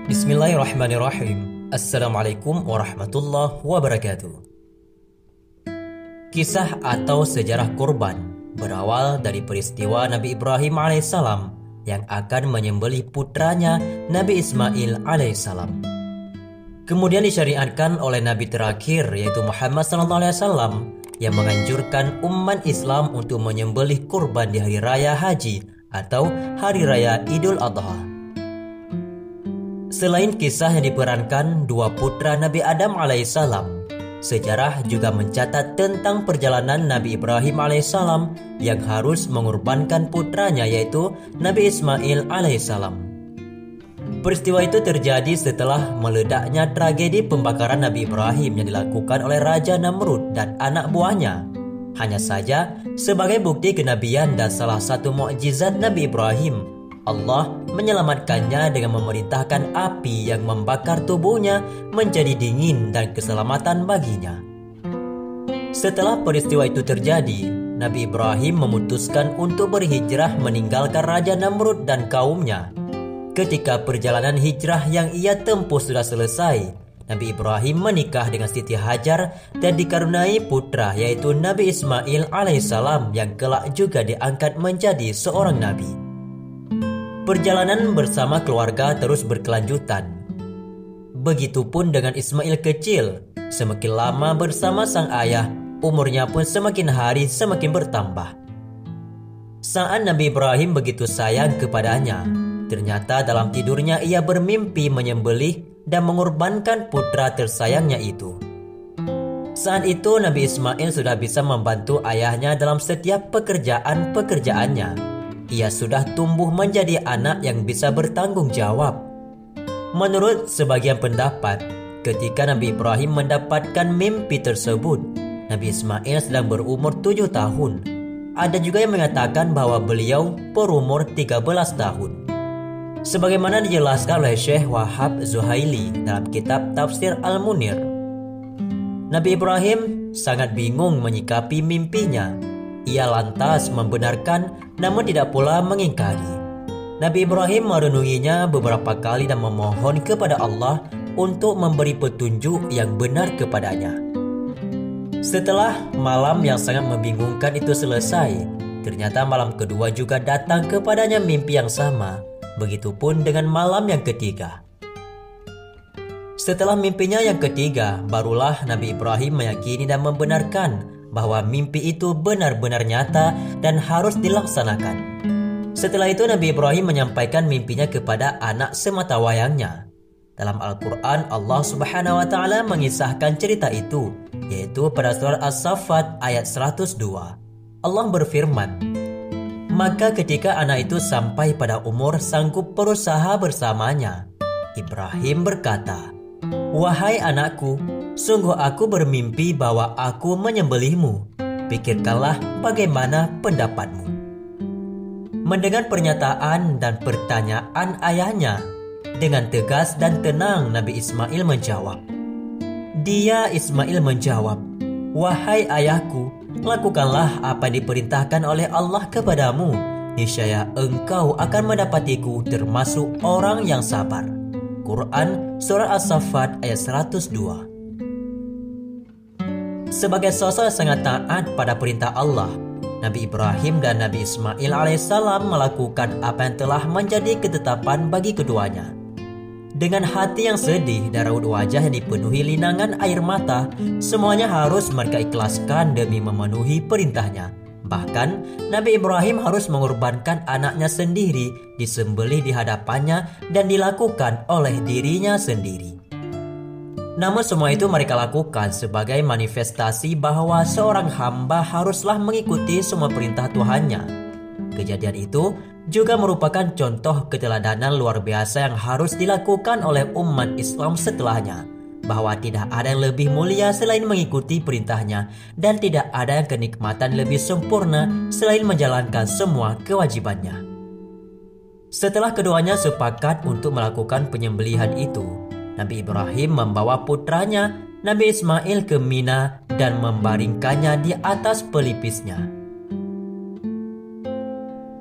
Bismillahirrahmanirrahim. Assalamualaikum warahmatullahi wabarakatuh. Kisah atau sejarah kurban berawal dari peristiwa Nabi Ibrahim alaihissalam yang akan menyembelih putranya Nabi Ismail alaihissalam. Kemudian disyariatkan oleh Nabi terakhir yaitu Muhammad SAW yang menganjurkan umat Islam untuk menyembelih kurban di hari raya haji atau hari raya Idul Adha. Selain kisah yang diperankan dua putra Nabi Adam alaihissalam, sejarah juga mencatat tentang perjalanan Nabi Ibrahim alaihissalam yang harus mengorbankan putranya yaitu Nabi Ismail alaihissalam. Peristiwa itu terjadi setelah meledaknya tragedi pembakaran Nabi Ibrahim yang dilakukan oleh Raja Namrud dan anak buahnya. Hanya saja sebagai bukti kenabian dan salah satu mukjizat Nabi Ibrahim, Allah menyelamatkannya dengan memerintahkan api yang membakar tubuhnya menjadi dingin dan keselamatan baginya. Setelah peristiwa itu terjadi, Nabi Ibrahim memutuskan untuk berhijrah meninggalkan Raja Namrud dan kaumnya. Ketika perjalanan hijrah yang ia tempuh sudah selesai, Nabi Ibrahim menikah dengan Siti Hajar dan dikaruniai putra yaitu Nabi Ismail alaihissalam yang kelak juga diangkat menjadi seorang nabi. Perjalanan bersama keluarga terus berkelanjutan. Begitupun dengan Ismail kecil, semakin lama bersama sang ayah, umurnya pun semakin hari semakin bertambah. Saat Nabi Ibrahim begitu sayang kepadanya, ternyata dalam tidurnya ia bermimpi menyembelih dan mengorbankan putra tersayangnya itu. Saat itu Nabi Ismail sudah bisa membantu ayahnya dalam setiap pekerjaannya. Ia sudah tumbuh menjadi anak yang bisa bertanggung jawab. Menurut sebagian pendapat, ketika Nabi Ibrahim mendapatkan mimpi tersebut, Nabi Ismail sedang berumur 7 tahun. Ada juga yang mengatakan bahwa beliau berumur 13 tahun. Sebagaimana dijelaskan oleh Syekh Wahab Zuhaili dalam kitab Tafsir Al-Munir. Nabi Ibrahim sangat bingung menyikapi mimpinya. Ia lantas membenarkan namun tidak pula mengingkari. Nabi Ibrahim merenunginya beberapa kali dan memohon kepada Allah untuk memberi petunjuk yang benar kepadanya. Setelah malam yang sangat membingungkan itu selesai, ternyata malam kedua juga datang kepadanya mimpi yang sama. Begitupun dengan malam yang ketiga. Setelah mimpinya yang ketiga, barulah Nabi Ibrahim meyakini dan membenarkan bahwa mimpi itu benar-benar nyata dan harus dilaksanakan. Setelah itu Nabi Ibrahim menyampaikan mimpinya kepada anak sematawayangnya. Dalam Al-Quran, Allah Subhanahu wa Ta'ala mengisahkan cerita itu, yaitu pada surat As-Saffat ayat 102. Allah berfirman, "Maka ketika anak itu sampai pada umur sanggup berusaha bersamanya, Ibrahim berkata, 'Wahai anakku, sungguh aku bermimpi bahwa aku menyembelihmu. Pikirkanlah bagaimana pendapatmu.'" Mendengar pernyataan dan pertanyaan ayahnya, dengan tegas dan tenang Nabi Ismail menjawab. Ismail menjawab, "Wahai ayahku, lakukanlah apa yang diperintahkan oleh Allah kepadamu. Niscaya engkau akan mendapatiku termasuk orang yang sabar." Quran Surah As-Saffat ayat 102. Sebagai sosok yang sangat taat pada perintah Allah, Nabi Ibrahim dan Nabi Ismail alaihissalam melakukan apa yang telah menjadi ketetapan bagi keduanya. Dengan hati yang sedih dan raut wajah yang dipenuhi linangan air mata, semuanya harus mereka ikhlaskan demi memenuhi perintahnya. Bahkan Nabi Ibrahim harus mengorbankan anaknya sendiri, disembelih di hadapannya dan dilakukan oleh dirinya sendiri. Namun semua itu mereka lakukan sebagai manifestasi bahwa seorang hamba haruslah mengikuti semua perintah Tuhannya. Kejadian itu juga merupakan contoh keteladanan luar biasa yang harus dilakukan oleh umat Islam setelahnya, bahwa tidak ada yang lebih mulia selain mengikuti perintahnya dan tidak ada yang kenikmatan lebih sempurna selain menjalankan semua kewajibannya. Setelah keduanya sepakat untuk melakukan penyembelihan itu, Nabi Ibrahim membawa putranya Nabi Ismail ke Mina dan membaringkannya di atas pelipisnya.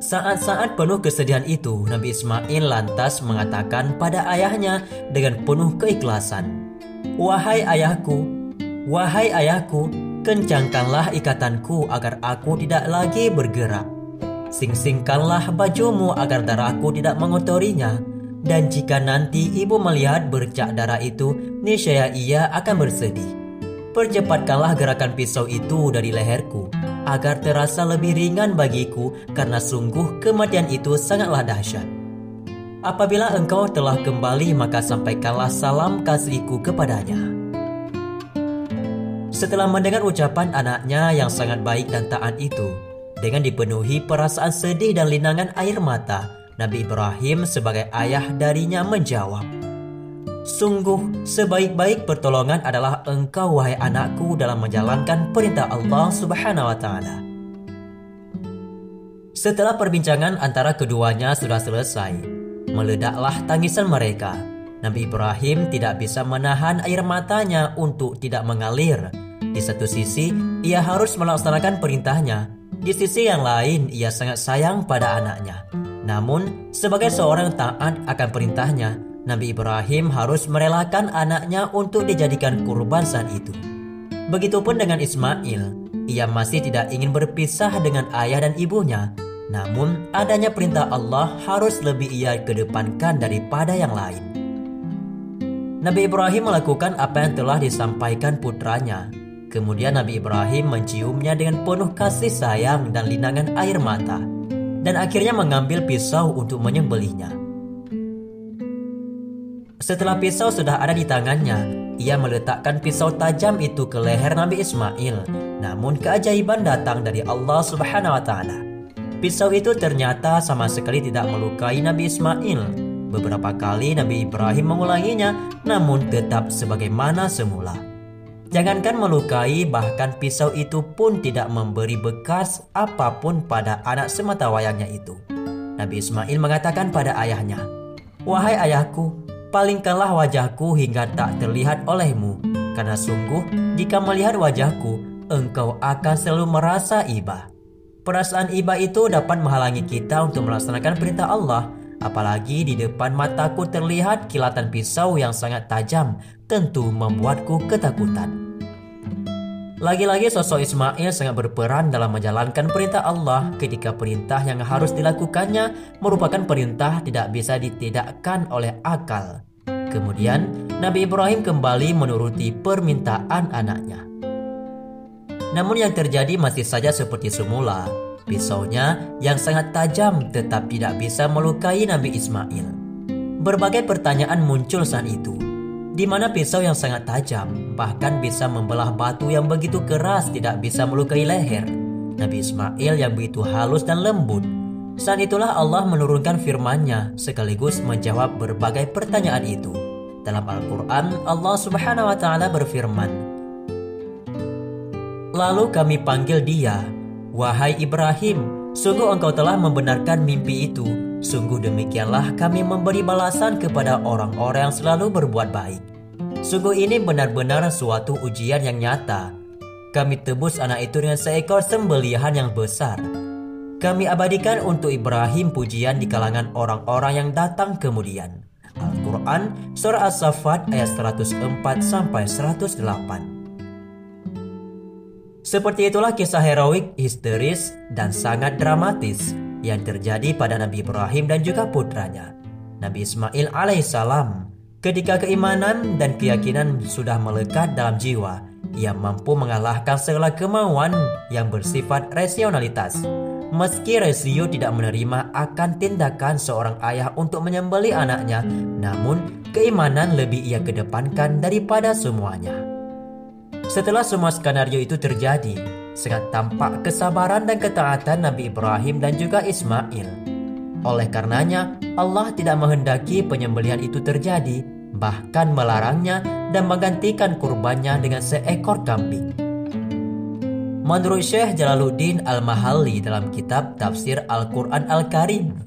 Saat-saat penuh kesedihan itu, Nabi Ismail lantas mengatakan pada ayahnya dengan penuh keikhlasan, wahai ayahku, kencangkanlah ikatanku agar aku tidak lagi bergerak. Sing-singkanlah bajumu agar darahku tidak mengotorinya. Dan jika nanti ibu melihat bercak darah itu, niscaya ia akan bersedih. Percepatkanlah gerakan pisau itu dari leherku, agar terasa lebih ringan bagiku, karena sungguh kematian itu sangatlah dahsyat. Apabila engkau telah kembali, maka sampaikanlah salam kasihku kepadanya. Setelah mendengar ucapan anaknya yang sangat baik dan taat itu, dengan dipenuhi perasaan sedih dan linangan air mata, Nabi Ibrahim sebagai ayah darinya menjawab, sungguh sebaik-baik pertolongan adalah engkau wahai anakku dalam menjalankan perintah Allah Subhanahu wa Ta'ala. Setelah perbincangan antara keduanya sudah selesai, meledaklah tangisan mereka. Nabi Ibrahim tidak bisa menahan air matanya untuk tidak mengalir. Di satu sisi, ia harus melaksanakan perintahnya. Di sisi yang lain, ia sangat sayang pada anaknya. Namun, sebagai seorang taat akan perintahnya, Nabi Ibrahim harus merelakan anaknya untuk dijadikan kurban saat itu. Begitupun dengan Ismail, ia masih tidak ingin berpisah dengan ayah dan ibunya. Namun, adanya perintah Allah harus lebih ia kedepankan daripada yang lain. Nabi Ibrahim melakukan apa yang telah disampaikan putranya. Kemudian Nabi Ibrahim menciumnya dengan penuh kasih sayang dan linangan air mata, dan akhirnya mengambil pisau untuk menyembelihnya. Setelah pisau sudah ada di tangannya, ia meletakkan pisau tajam itu ke leher Nabi Ismail. Namun keajaiban datang dari Allah Subhanahu wa Ta'ala. Pisau itu ternyata sama sekali tidak melukai Nabi Ismail. Beberapa kali Nabi Ibrahim mengulanginya, namun tetap sebagaimana semula. Jangankan melukai, bahkan pisau itu pun tidak memberi bekas apapun pada anak sematawayangnya itu. Nabi Ismail mengatakan pada ayahnya, wahai ayahku, palingkanlah wajahku hingga tak terlihat olehmu, karena sungguh jika melihat wajahku, engkau akan selalu merasa iba. Perasaan iba itu dapat menghalangi kita untuk melaksanakan perintah Allah. Apalagi di depan mataku terlihat kilatan pisau yang sangat tajam, tentu membuatku ketakutan. Lagi-lagi sosok Ismail sangat berperan dalam menjalankan perintah Allah ketika perintah yang harus dilakukannya merupakan perintah tidak bisa ditidakkan oleh akal. Kemudian Nabi Ibrahim kembali menuruti permintaan anaknya. Namun yang terjadi masih saja seperti semula. Pisaunya yang sangat tajam tetap tidak bisa melukai Nabi Ismail. Berbagai pertanyaan muncul saat itu. Di mana pisau yang sangat tajam, bahkan bisa membelah batu yang begitu keras tidak bisa melukai leher Nabi Ismail yang begitu halus dan lembut. Saat itulah Allah menurunkan firman-Nya sekaligus menjawab berbagai pertanyaan itu. Dalam Al-Quran, Allah Subhanahu wa Ta'ala berfirman, lalu kami panggil dia, wahai Ibrahim, sungguh engkau telah membenarkan mimpi itu. Sungguh demikianlah kami memberi balasan kepada orang-orang yang selalu berbuat baik. Sungguh ini benar-benar suatu ujian yang nyata. Kami tebus anak itu dengan seekor sembelihan yang besar. Kami abadikan untuk Ibrahim pujian di kalangan orang-orang yang datang kemudian. Al-Quran Surah As-Saffat ayat 104-108. Seperti itulah kisah heroik, histeris, dan sangat dramatis yang terjadi pada Nabi Ibrahim dan juga putranya, Nabi Ismail alaihissalam. Ketika keimanan dan keyakinan sudah melekat dalam jiwa, ia mampu mengalahkan segala kemauan yang bersifat rasionalitas. Meski rasio tidak menerima akan tindakan seorang ayah untuk menyembelih anaknya, namun keimanan lebih ia kedepankan daripada semuanya. Setelah semua skenario itu terjadi, sangat tampak kesabaran dan ketaatan Nabi Ibrahim dan juga Ismail. Oleh karenanya, Allah tidak menghendaki penyembelihan itu terjadi, bahkan melarangnya dan menggantikan kurbannya dengan seekor kambing. Menurut Syekh Jalaluddin Al-Mahalli dalam kitab Tafsir Al-Quran Al-Karim,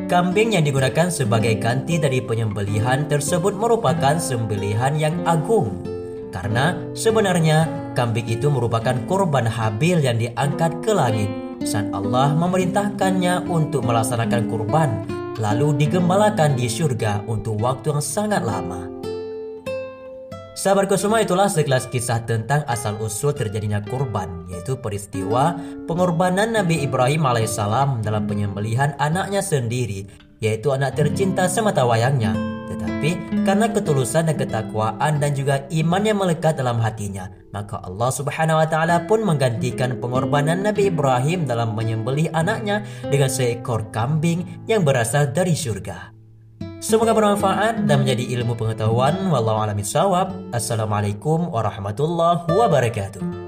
kambing yang digunakan sebagai ganti dari penyembelihan tersebut merupakan sembelihan yang agung. Karena sebenarnya kambing itu merupakan korban Habil yang diangkat ke langit saat Allah memerintahkannya untuk melaksanakan kurban, lalu digembalakan di surga untuk waktu yang sangat lama. Sahabatku semua, itulah sekilas kisah tentang asal-usul terjadinya kurban, yaitu peristiwa pengorbanan Nabi Ibrahim alaihissalam dalam penyembelihan anaknya sendiri, yaitu anak tercinta semata wayangnya. Tetapi karena ketulusan dan ketakwaan dan juga iman yang melekat dalam hatinya, maka Allah Subhanahu wa Ta'ala pun menggantikan pengorbanan Nabi Ibrahim dalam menyembelih anaknya dengan seekor kambing yang berasal dari surga. Semoga bermanfaat dan menjadi ilmu pengetahuan. Wallahu a'lam bishawab. Assalamualaikum warahmatullahi wabarakatuh.